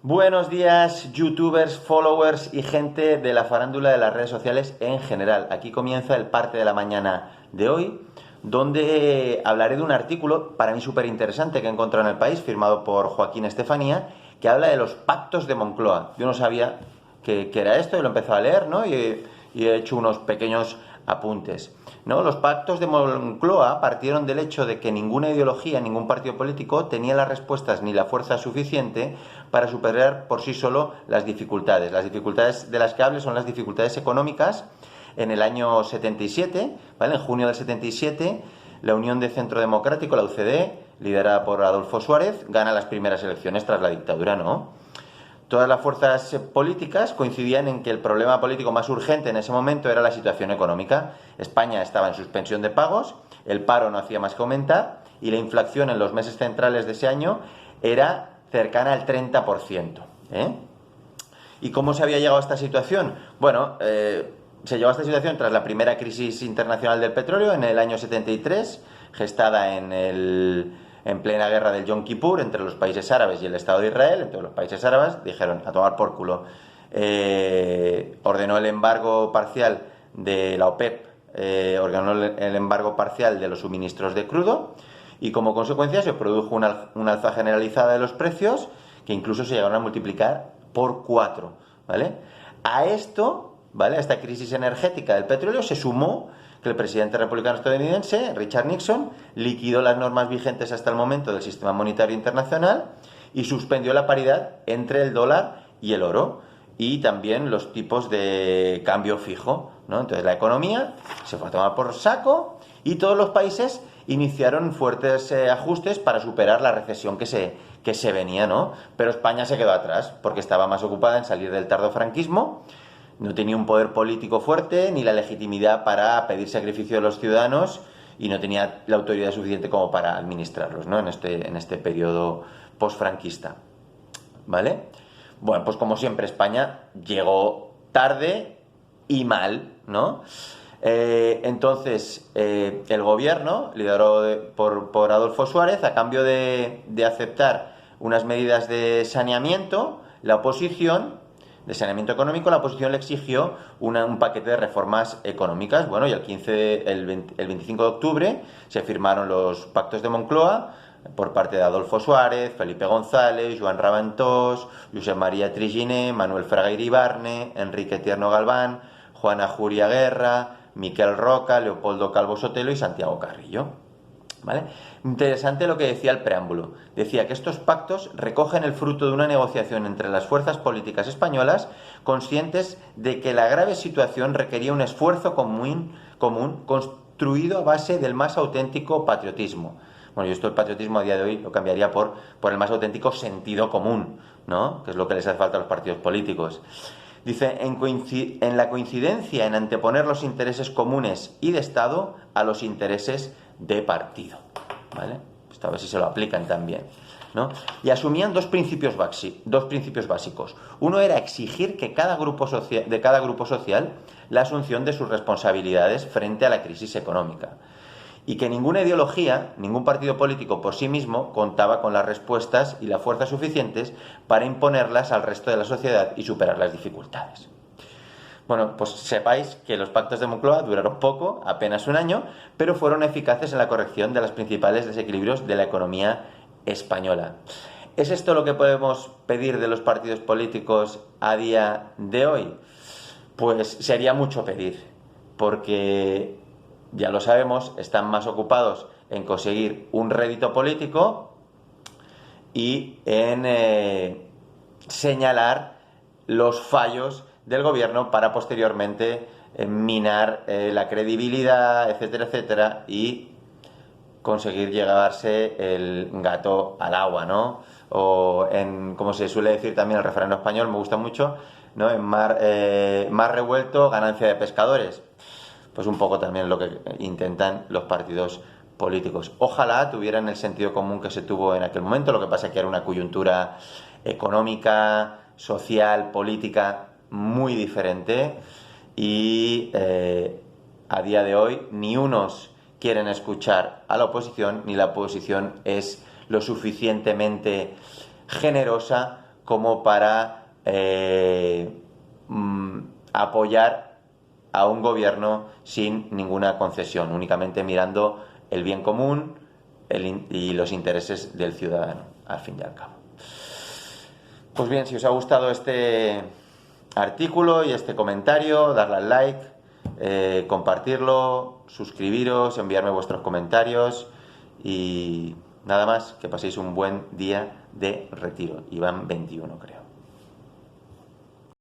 Buenos días, youtubers, followers y gente de la farándula de las redes sociales en general. Aquí comienza el parte de la mañana de hoy, donde hablaré de un artículo para mí súper interesante que he encontrado en El País, firmado por Joaquín Estefanía, que habla de los pactos de Moncloa. Yo no sabía que era esto y lo he empezado a leer, ¿no? Y he hecho unos pequeños apuntes. ¿No? Los pactos de Moncloa partieron del hecho de que ninguna ideología, ningún partido político tenía las respuestas ni la fuerza suficiente para superar por sí solo las dificultades. Las dificultades de las que hable son las dificultades económicas. En el año 77, ¿vale? En junio del 77, la Unión de Centro Democrático, la UCD, liderada por Adolfo Suárez, gana las primeras elecciones tras la dictadura, ¿no? Todas las fuerzas políticas coincidían en que el problema político más urgente en ese momento era la situación económica. España estaba en suspensión de pagos, el paro no hacía más que aumentar y la inflación en los meses centrales de ese año era cercana al 30%. ¿Y cómo se había llegado a esta situación? Bueno, se llegó a esta situación tras la primera crisis internacional del petróleo en el año 73, gestada en plena guerra del Yom Kippur entre los países árabes y el Estado de Israel. Entonces los países árabes dijeron a tomar por culo. Ordenó el embargo parcial de la OPEP, ordenó el embargo parcial de los suministros de crudo y como consecuencia se produjo una alza generalizada de los precios que incluso se llegaron a multiplicar por 4, ¿vale? A esto, ¿vale? A esta crisis energética del petróleo se sumó que el presidente republicano estadounidense, Richard Nixon, liquidó las normas vigentes hasta el momento del sistema monetario internacional y suspendió la paridad entre el dólar y el oro y también los tipos de cambio fijo, ¿no? Entonces la economía se fue a tomar por saco y todos los países iniciaron fuertes ajustes para superar la recesión que se venía, ¿no? Pero España se quedó atrás porque estaba más ocupada en salir del tardofranquismo. No tenía un poder político fuerte ni la legitimidad para pedir sacrificio de los ciudadanos y no tenía la autoridad suficiente como para administrarlos, ¿no? En este periodo posfranquista, ¿vale? Bueno, pues como siempre España llegó tarde y mal, ¿no? Entonces el gobierno, liderado por Adolfo Suárez, a cambio de aceptar unas medidas de saneamiento, la oposición de saneamiento económico, la oposición le exigió un paquete de reformas económicas. Bueno, y el 25 de octubre se firmaron los pactos de Moncloa por parte de Adolfo Suárez, Felipe González, Joan Raventós, Josep María Triginer, Manuel Fraga Iribarne, Enrique Tierno Galván, Juana Juria Guerra, Miquel Roca, Leopoldo Calvo Sotelo y Santiago Carrillo. ¿Vale? Interesante lo que decía el preámbulo. Decía que estos pactos recogen el fruto de una negociación entre las fuerzas políticas españolas, conscientes de que la grave situación requería un esfuerzo común construido a base del más auténtico patriotismo. Bueno, yo esto el patriotismo a día de hoy lo cambiaría por el más auténtico sentido común, ¿no? Que es lo que les hace falta a los partidos políticos. Dice, en la coincidencia en anteponer los intereses comunes y de Estado a los intereses de partido, ¿vale? Pues a ver si se lo aplican también, ¿no? Y asumían dos principios básicos. Uno era exigir que de cada grupo social la asunción de sus responsabilidades frente a la crisis económica y que ninguna ideología, ningún partido político por sí mismo contaba con las respuestas y la fuerza suficientes para imponerlas al resto de la sociedad y superar las dificultades. Bueno, pues sepáis que los pactos de Moncloa duraron poco, apenas un año, pero fueron eficaces en la corrección de los principales desequilibrios de la economía española. ¿Es esto lo que podemos pedir de los partidos políticos a día de hoy? Pues sería mucho pedir, porque ya lo sabemos, están más ocupados en conseguir un rédito político y en señalar los fallos del gobierno para posteriormente minar la credibilidad, etcétera, etcétera, y conseguir llevarse el gato al agua, ¿no? O como se suele decir también el refrán español, me gusta mucho, ¿no? En mar revuelto, ganancia de pescadores. Pues un poco también lo que intentan los partidos políticos. Ojalá tuvieran el sentido común que se tuvo en aquel momento, lo que pasa es que era una coyuntura económica, social, política muy diferente y a día de hoy ni unos quieren escuchar a la oposición ni la oposición es lo suficientemente generosa como para apoyar a un gobierno sin ninguna concesión, únicamente mirando el bien común y los intereses del ciudadano, al fin y al cabo. Pues bien, si os ha gustado este artículo y este comentario, darle al like, compartirlo, suscribiros, enviarme vuestros comentarios y nada más, que paséis un buen día de retiro. Y van 21, creo.